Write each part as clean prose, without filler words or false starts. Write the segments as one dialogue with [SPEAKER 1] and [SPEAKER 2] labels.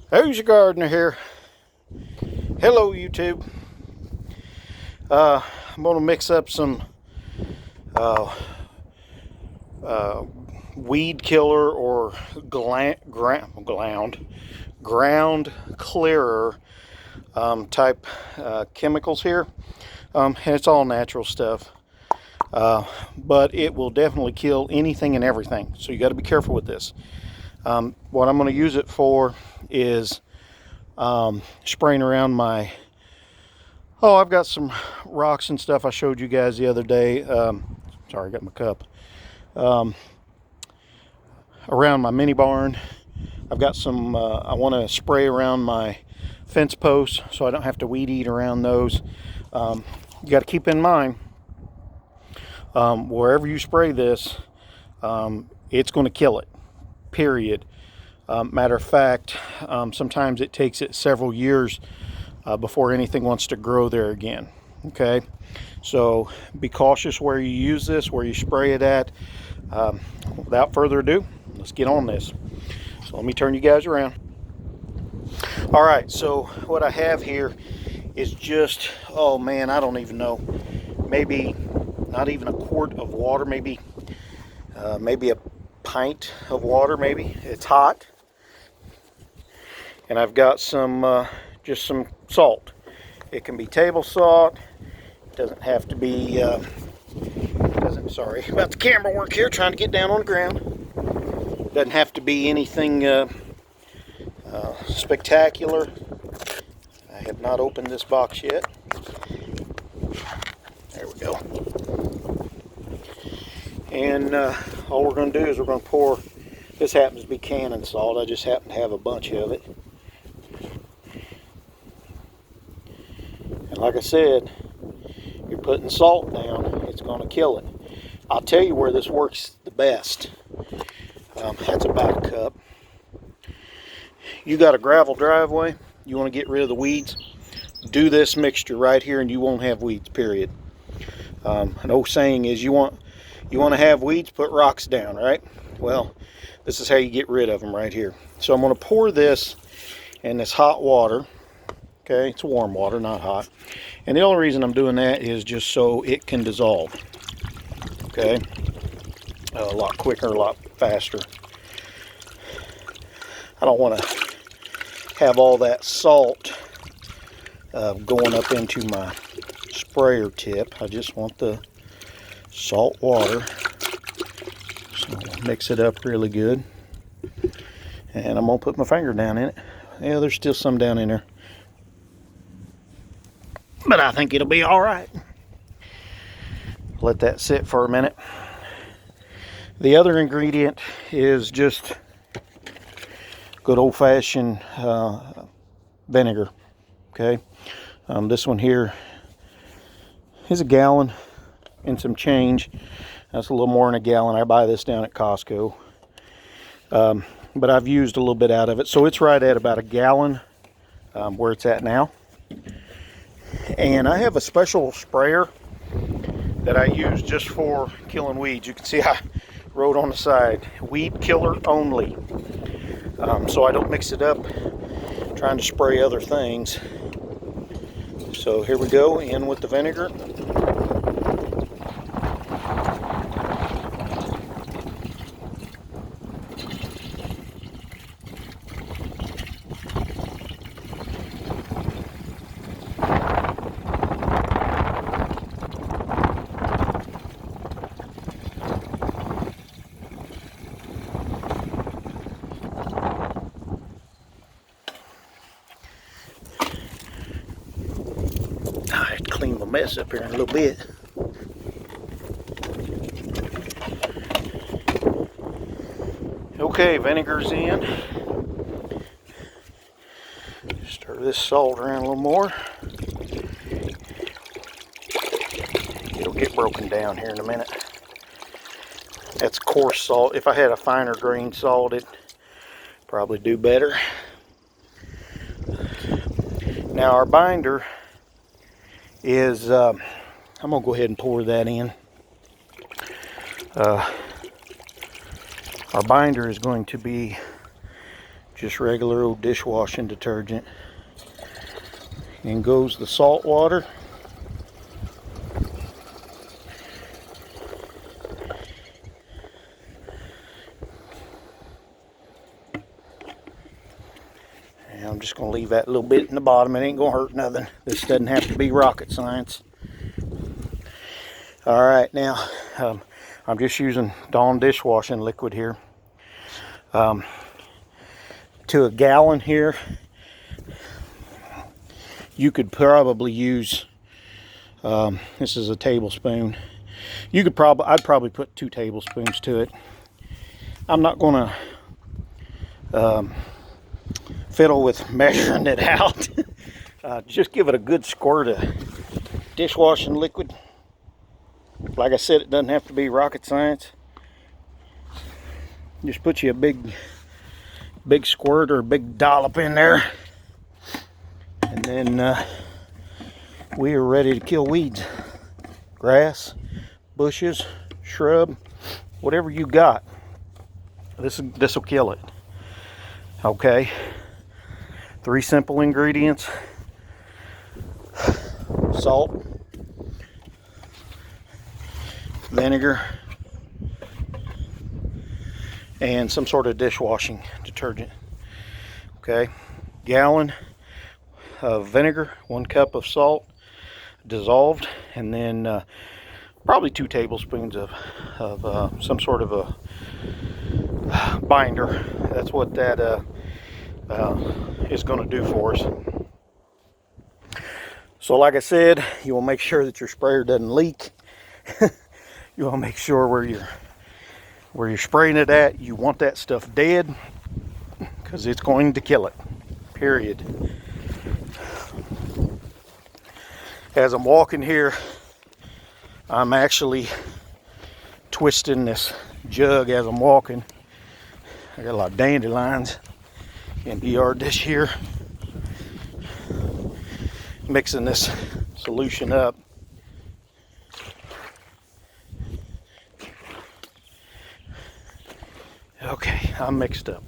[SPEAKER 1] Who's your gardener here? Hello, YouTube. I'm going to mix up some uh, uh, weed killer or ground clearer type chemicals here. And it's all natural stuff. But it will definitely kill anything and everything. So you got to be careful with this. What I'm going to use it for is spraying around my... Oh, I've got some rocks and stuff I showed you guys the other day. Sorry, I got my cup. Around my mini barn. I've got some, I want to spray around my fence posts so I don't have to weed eat around those. You got to keep in mind, wherever you spray this, it's going to kill it, period. Matter of fact, sometimes it takes it several years before anything wants to grow there again. Okay, so be cautious where you use this, where you spray it at. Without further ado, let's get on this. So let me turn you guys around. All right, so what I have here is just, oh man, I don't even know, maybe not even a quart of water, maybe a pint of water, maybe. It's hot. And I've got some just some salt. It can be table salt. It doesn't have to be sorry about the camera work here, trying to get down on the ground. Doesn't have to be anything spectacular. I have not opened this box yet. There we go. And all we're going to do is we're going to pour, this happens to be cannon salt, I just happen to have a bunch of it. And like I said, you're putting salt down, it's going to kill it. I'll tell you where this works the best. That's about a cup. You got a gravel driveway, you want to get rid of the weeds, do this mixture right here and you won't have weeds, period. An old saying is you want to have weeds, put rocks down, right? Well, this is how you get rid of them right here. So I'm going to pour this in this hot water. Okay, it's warm water, not hot. And the only reason I'm doing that is just so it can dissolve. Okay, a lot quicker, a lot faster. I don't want to have all that salt going up into my sprayer tip. I just want the salt water. So I'll mix it up really good. And I'm going to put my finger down in it. Yeah, there's still some down in there, but I think it'll be all right. Let that sit for a minute. The other ingredient is just good old-fashioned vinegar. Okay, this one here is a gallon and some change. That's a little more than a gallon. I buy this down at Costco, but I've used a little bit out of it, so it's right at about a gallon where it's at now. And I have a special sprayer that I use just for killing weeds. You can see I wrote on the side, weed killer only. So I don't mix it up trying to spray other things. So here we go, in with the vinegar. Clean my mess up here in a little bit. Okay, vinegar's in. Stir this salt around a little more. It'll get broken down here in a minute. That's coarse salt. If I had a finer grain salt, it'd probably do better. Now our binder is, I'm going to go ahead and pour that in. Our binder is going to be just regular old dishwashing detergent. In goes the salt water. And I'm just going to leave that little bit in the bottom. It ain't going to hurt nothing. This doesn't have to be rocket science. Alright, now I'm just using Dawn dishwashing liquid here. To a gallon here, you could probably use, this is a tablespoon. I'd probably put 2 tablespoons to it. I'm not going to fiddle with measuring it out. Just give it a good squirt of dishwashing liquid. Like I said, it doesn't have to be rocket science. Just put you a big squirt or a big dollop in there, and then we are ready to kill weeds, grass, bushes, shrub, whatever you got. This will kill it. Okay, 3 simple ingredients: salt, vinegar, and some sort of dishwashing detergent. Okay, gallon of vinegar, 1 cup of salt dissolved, and then probably 2 tablespoons of some sort of a binder. That's what that is going to do for us. So like I said, you will make sure that your sprayer doesn't leak. You want to make sure where you're spraying it at, you want that stuff dead, because it's going to kill it, period. As I'm walking here, I'm actually twisting this jug as I'm walking. I got a lot of dandelions in the yard this year. Mixing this solution up. Okay, I'm mixed up.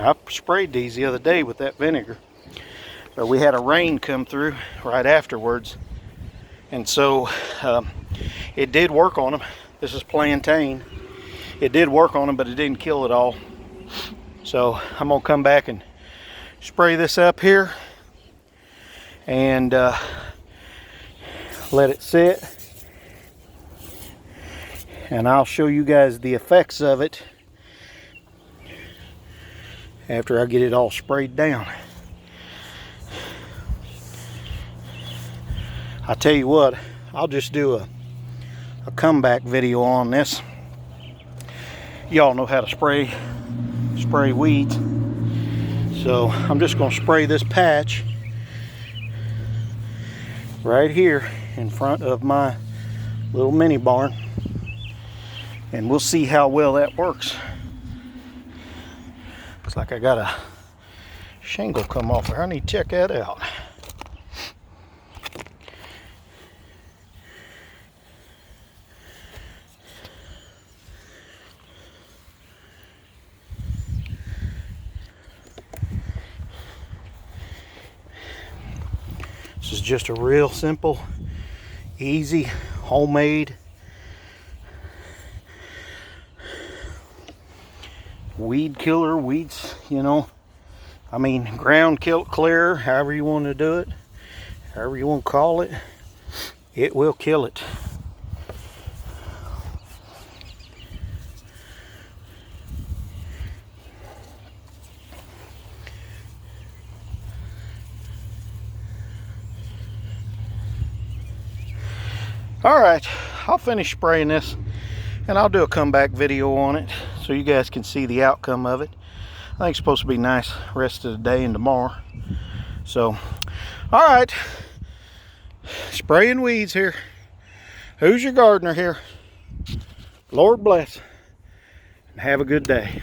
[SPEAKER 1] I sprayed these the other day with that vinegar, but we had a rain come through right afterwards, and so it did work on them. This is plantain. It did work on them, but it didn't kill it all. So I'm gonna come back and spray this up here and let it sit, and I'll show you guys the effects of it after I get it all sprayed down. I tell you what, I'll just do a comeback video on this. Y'all know how to spray weeds. So I'm just going to spray this patch right here in front of my little mini barn, and we'll see how well that works. Looks like I got a shingle come off there. I need to check that out. This is just a real simple, easy, homemade weed killer. Weeds, you know, I mean, ground clear, however you want to do it, however you want to call it, it will kill it. Alright, I'll finish spraying this and I'll do a comeback video on it so you guys can see the outcome of it. I think it's supposed to be nice rest of the day and tomorrow. So, alright, spraying weeds here. Who's your gardener here? Lord bless and have a good day.